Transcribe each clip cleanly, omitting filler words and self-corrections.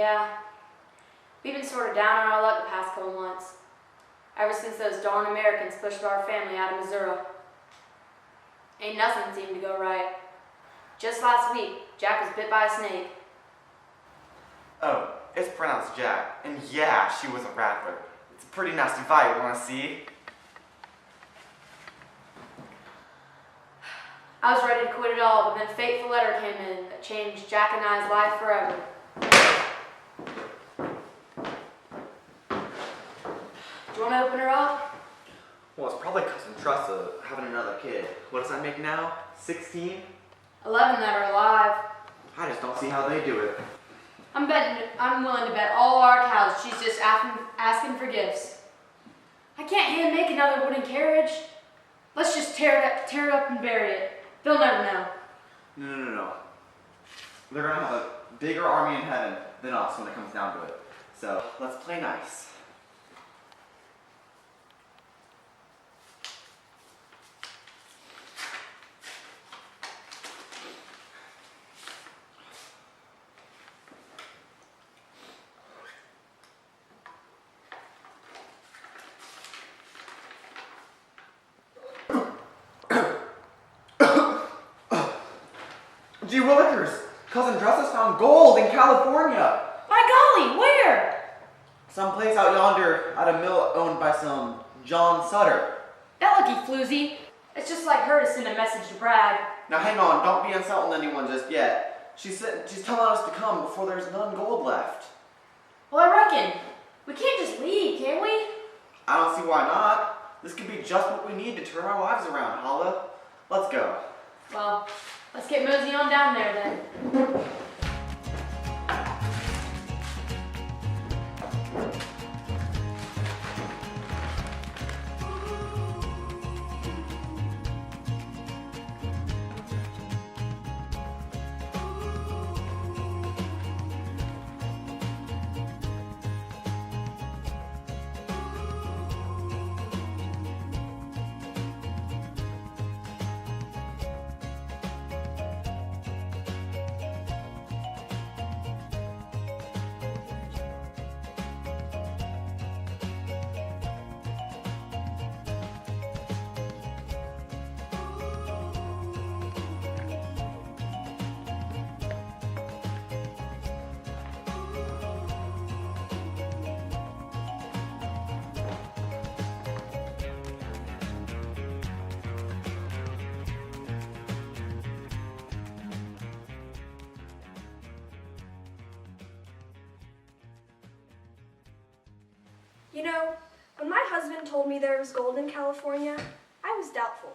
Yeah. We've been sort of down on our luck the past couple months. Ever since those darn Americans pushed our family out of Missouri. Ain't nothing seemed to go right. Just last week, Jack was bit by a snake. Oh, it's pronounced Jack. And yeah, she was a rattler. It's a pretty nasty bite, wanna see? I was ready to quit it all, but then a fateful letter came in that changed Jack and I's life forever. Do you want to open her up? Well, it's probably cousin Tressa having another kid. What does that make now? 16? 11 that are alive. I just don't see how they do it. I'm willing to bet all our cows she's just asking for gifts. I can't hand make another wooden carriage. Let's just tear it up and bury it. They'll never know. No. They're gonna have a bigger army in heaven than us when it comes down to it. So, let's play nice. Gee willikers! Cousin Tressa's found gold in California! My golly, where? Someplace out yonder at a mill owned by some John Sutter. That lucky floozy. It's just like her to send a message to brag. Now hang on, don't be insulting anyone just yet. She's telling us to come before there's none gold left. Well, I reckon. We can't just leave, can we? I don't see why not. This could be just what we need to turn our lives around, Holla. Let's go. Well, let's get mosey on down there then. You know, when my husband told me there was gold in California, I was doubtful.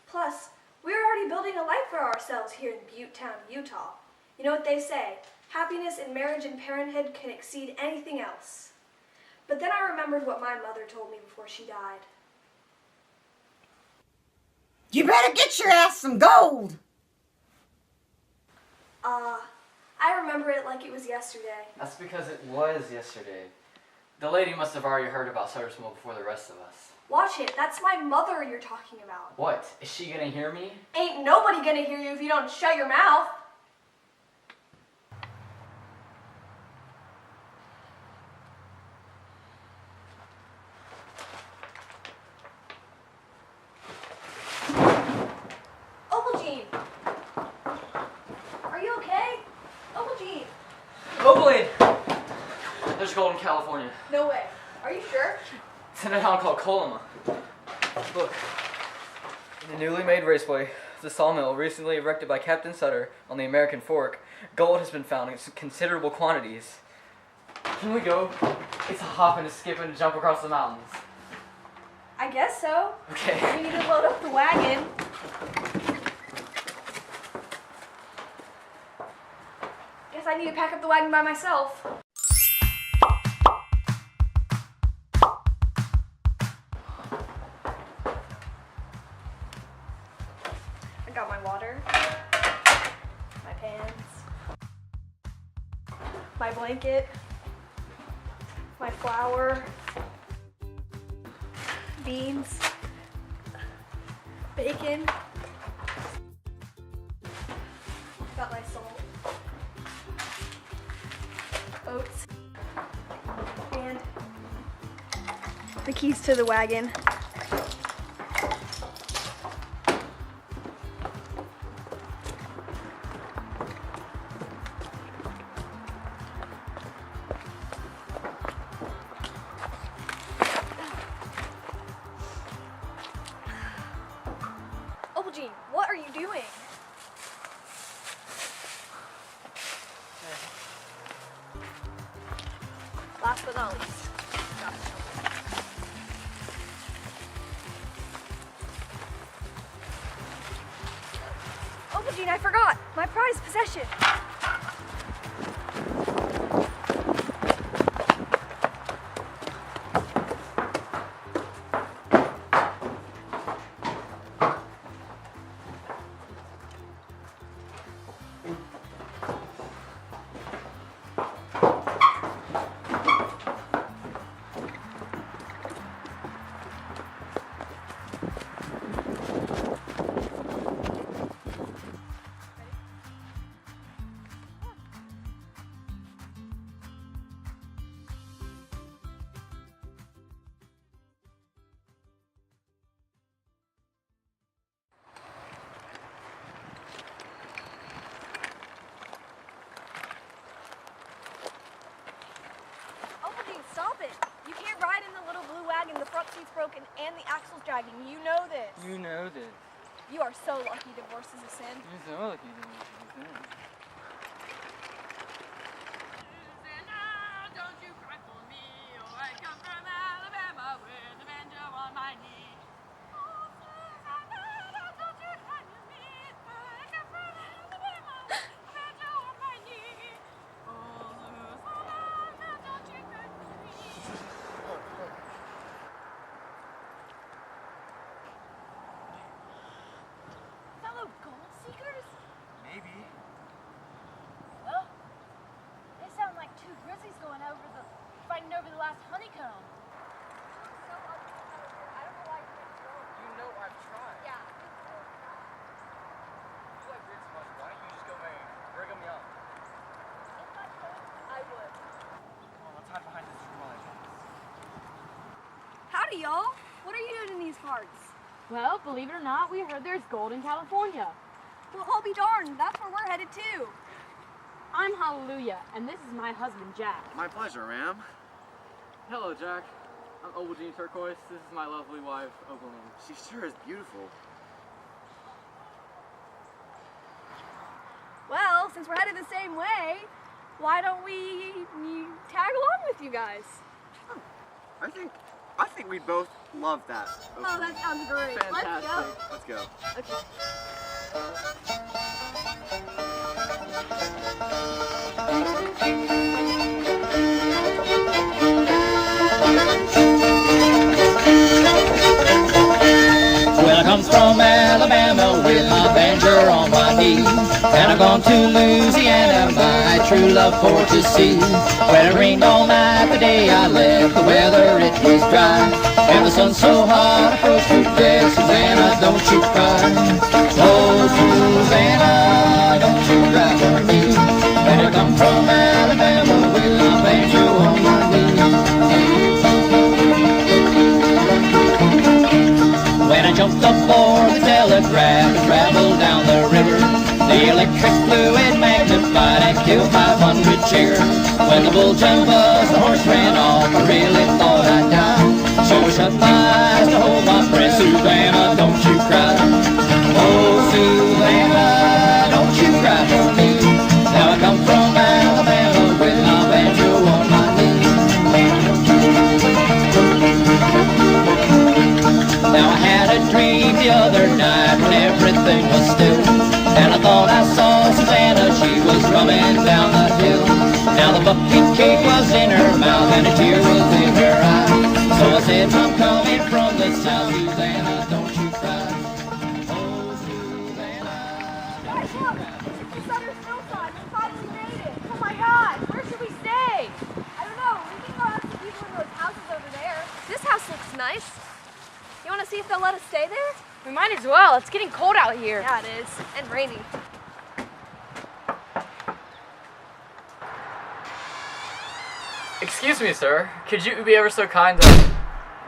Plus, we were already building a life for ourselves here in Buttetown, Utah. You know what they say, happiness in marriage and parenthood can exceed anything else. But then I remembered what my mother told me before she died. You better get your ass some gold. I remember it like it was yesterday. That's because it was yesterday. The lady must have already heard about Sutter's Mill before the rest of us. Watch it, that's my mother you're talking about. What? Is she gonna hear me? Ain't nobody gonna hear you if you don't shut your mouth. Opaljean! Are you okay? Opaljean! Oakland! There's gold in California. No way. Are you sure? It's in a town called Colima. Look. In the newly made raceway, the sawmill recently erected by Captain Sutter on the American Fork, gold has been found in considerable quantities. Can we go? It's a hop and a skip and a jump across the mountains. I guess so. Okay. We need to load up the wagon. Guess I need to pack up the wagon by myself. I got my water, my pants, my blanket, my flour, beans, bacon, got my salt, oats, the keys to the wagon. Opal, what are you doing? Last but not least. Opal, I forgot. My prized possession. Stop it! You can't ride in the little blue wagon. The front seat's broken and the axle's dragging. You know this. You know this. You are so lucky divorce is a sin. You're so lucky divorce is a sin. Don't you cry for me, oh, I come from Alabama with a banjo on my knee. Oh, Susanna, don't you cry for me, oh, I come from Alabama with a banjo on my knee. Oh, Susanna, don't you cry for me. Fellow gold seekers? Maybe. Well, they sound like two grizzlies fighting over the last honeycomb. You know I've tried. Yeah. You like grits so much, why don't you just go marry Brigham Young? I would. Come on, let's hide behind this tree. Howdy, y'all. What are you doing in these parts? Well, believe it or not, we heard there's gold in California. Well, I'll be darned. That's where we're headed too. I'm Hallelujah, and this is my husband, Djaq. My pleasure, ma'am. Hello, Jack. I'm Turquoise. This is my lovely wife, Opal. She sure is beautiful. Well, since we're headed the same way, why don't we tag along with you guys? I think we both love that. Oh, that sounds great. Fantastic. Let's go. Let's go. Well, I come from Alabama with my banjo on my knee, and I've gone to Louisiana, my true love for to see. Well, it rained all night the day I left, the weather it was dry, and the sun so hot I froze to death. Susanna, don't you cry. Oh, Susanna, don't you cry for me. And I come from Alabama with my banjo on my knee. When I jumped aboard the telegraph and traveled down the river, the electric fluid magnified and killed 500 chairs. When the bull jumped us, the horse ran off, I really thought I'd die. So I shut my eyes to hold my breath. Susanna, don't you cry. Oh, Susanna, don't you cry for me. Now I come from Alabama with my banjo on my knee. Now I had a dream the other night when everything was still, and I thought I saw Susanna, she was running down the hill. Now the bucket cake was in her mouth and a tear was in her eye. So I said, I'm coming from the south, Susanna, don't you cry. Oh, Susanna. Guys, look! It's the Southern hillside. We finally made it. Oh my God! Where should we stay? I don't know. We can go ask the people in those houses over there. This house looks nice. You want to see if they'll let us stay there? We might as well. It's getting cold out here. Yeah, it is. And rainy. Excuse me, sir. Could you be ever so kind to...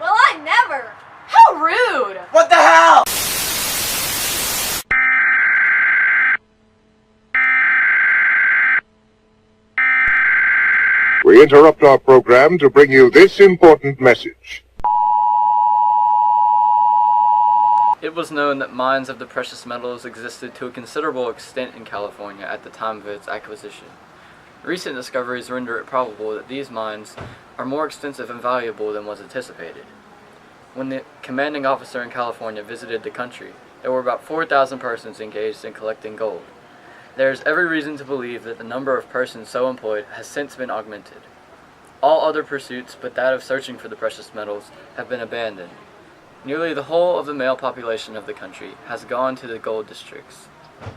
Well, What the hell? We interrupt our program to bring you this important message. It was known that mines of the precious metals existed to a considerable extent in California at the time of its acquisition. Recent discoveries render it probable that these mines are more extensive and valuable than was anticipated. When the commanding officer in California visited the country, there were about 4,000 persons engaged in collecting gold. There is every reason to believe that the number of persons so employed has since been augmented. All other pursuits but that of searching for the precious metals have been abandoned. Nearly the whole of the male population of the country has gone to the gold districts.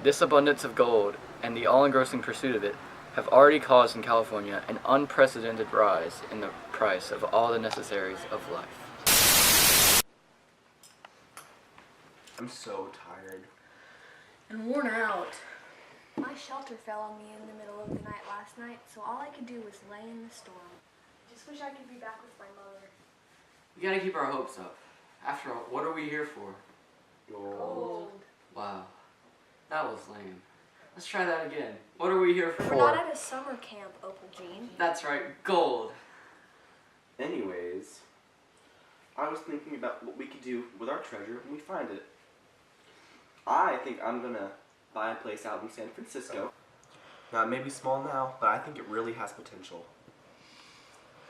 This abundance of gold and the all-engrossing pursuit of it have already caused in California an unprecedented rise in the price of all the necessaries of life. I'm so tired. And worn out. My shelter fell on me in the middle of the night last night, so all I could do was lay in the storm. I just wish I could be back with my mother. We gotta keep our hopes up. After all, what are we here for? Gold. Wow, that was lame. Let's try that again. What are we here for? We're not at a summer camp, Opal Jean. That's right, gold. Anyways, I was thinking about what we could do with our treasure when we find it. I think I'm gonna buy a place out in San Francisco. Now, it may be small now, but I think it really has potential.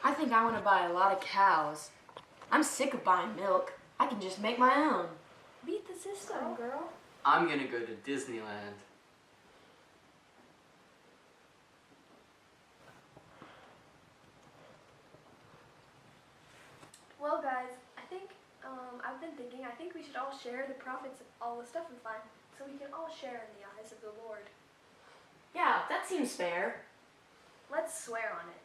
I think I want to buy a lot of cows. I'm sick of buying milk. I can just make my own. Beat the system, girl. I'm gonna go to Disneyland. Well, guys, I've been thinking, I think we should all share the profits of all the stuff we find, so we can all share in the eyes of the Lord. Yeah, that seems fair. Let's swear on it.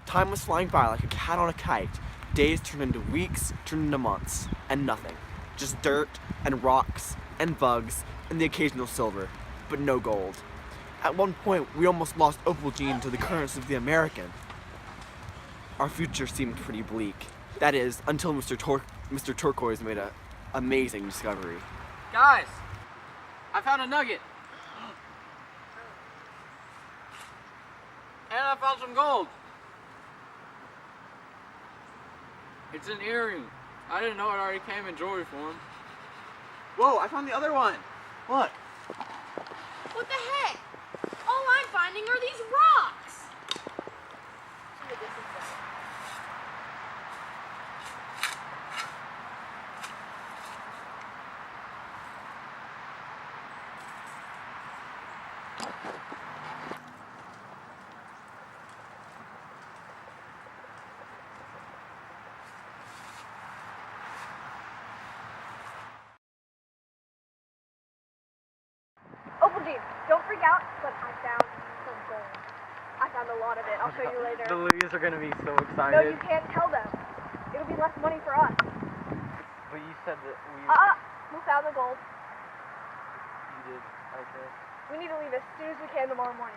Time was flying by like a cat on a kite. Days turned into weeks, turned into months, and nothing. Just dirt and rocks and bugs and the occasional silver, but no gold. At one point, we almost lost Opal Jean to the currents of the American. Our future seemed pretty bleak. That is, until Mr. Turquoise made an amazing discovery. Guys, I found a nugget. And I found some gold. It's an earring. I didn't know it already came in jewelry form. Whoa, I found the other one! Look! What the heck? All I'm finding are these rocks. Opal Jean, don't freak out, but I found some gold. I found a lot of it. I'll show you later. The Lujas are gonna be so No, excited. you can't tell them. It'll be less money for us. But you said that We found the gold. you did. Okay. We need to leave as soon as we can tomorrow morning.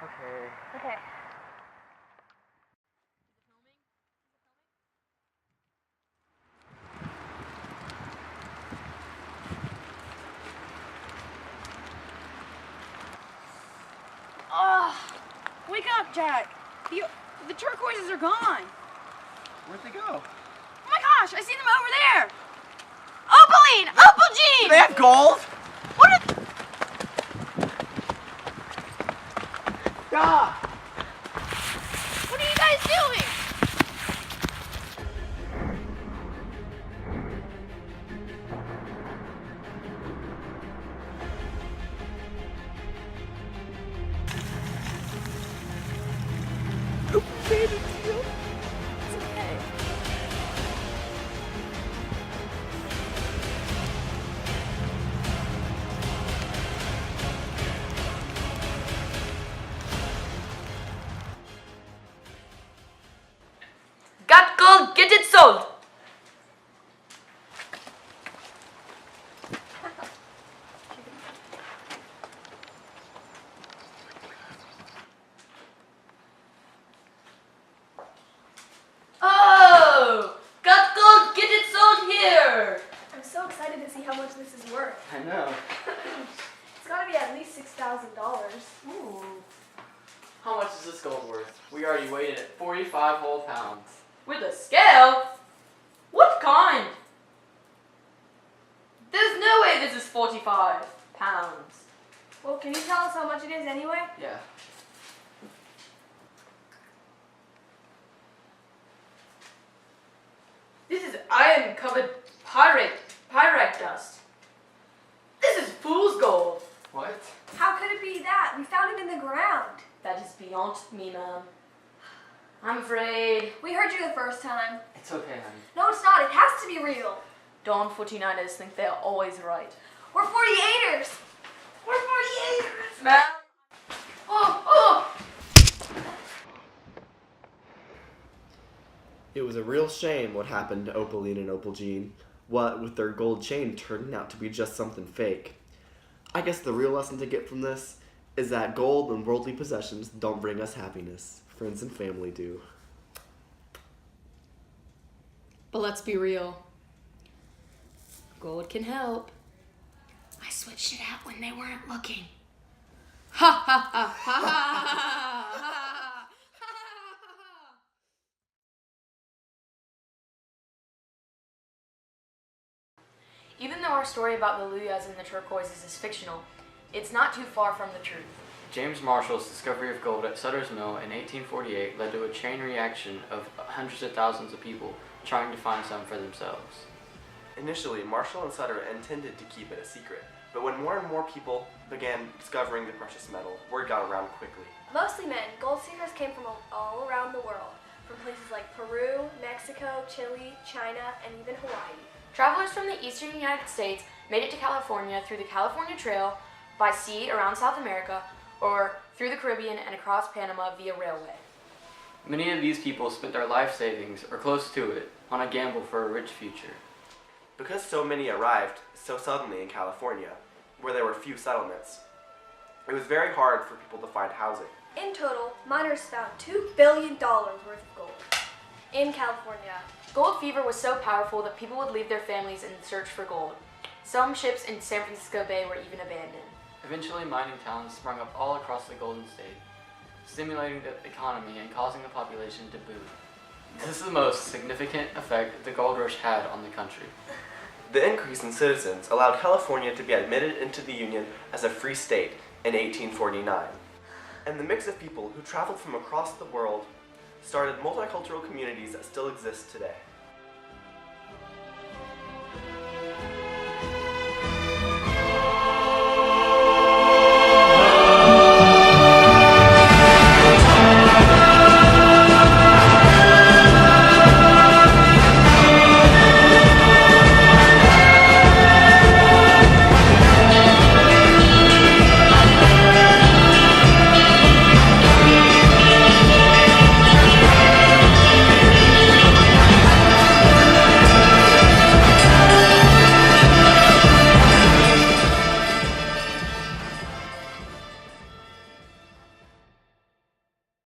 Okay. Okay. Wake up, Jack. The turquoises are gone. Where'd they go? Oh my gosh, I see them over there. Opaline! Opal Jean! Do they have gold? What are... Ah! What are you guys doing? Got gold, get it sold! is this gold worth? We already weighed it at 45 whole pounds. With a scale? What kind? There's no way this is 45 pounds. Well, can you tell us how much it is anyway? Yeah. This is iron-covered pyrite dust. This is fool's gold. What? How could it be that? We found it in the ground. That is beyond me, ma'am. I'm afraid. We heard you the first time. It's okay, honey. No, it's not. It has to be real. Dawn 49ers think they're always right. We're 48ers. We're 48ers. Ma'am. Oh! It was a real shame what happened to Opaline and Opal Jean. What with their gold chain turning out to be just something fake. I guess the real lesson to get from this is that gold and worldly possessions don't bring us happiness. Friends and family do. But let's be real. Gold can help. I switched it out when they weren't looking. Ha ha ha ha ha ha. Even though our story about the Lujahs and the Turquoises is fictional, it's not too far from the truth. James Marshall's discovery of gold at Sutter's Mill in 1848 led to a chain reaction of hundreds of thousands of people trying to find some for themselves. Initially, Marshall and Sutter intended to keep it a secret, but when more and more people began discovering the precious metal, word got around quickly. Mostly men, gold seekers came from all around the world, from places like Peru, Mexico, Chile, China, and even Hawaii. Travelers from the eastern United States made it to California through the California Trail, by sea around South America, or through the Caribbean and across Panama via railway. Many of these people spent their life savings, or close to it, on a gamble for a rich future. Because so many arrived so suddenly in California, where there were few settlements, it was very hard for people to find housing. In total, miners found $2 billion worth of gold in California. Gold fever was so powerful that people would leave their families in search for gold. Some ships in San Francisco Bay were even abandoned. Eventually, mining towns sprung up all across the Golden State, stimulating the economy and causing the population to boom. This is the most significant effect the gold rush had on the country. The increase in citizens allowed California to be admitted into the Union as a free state in 1849. And the mix of people who traveled from across the world started multicultural communities that still exist today.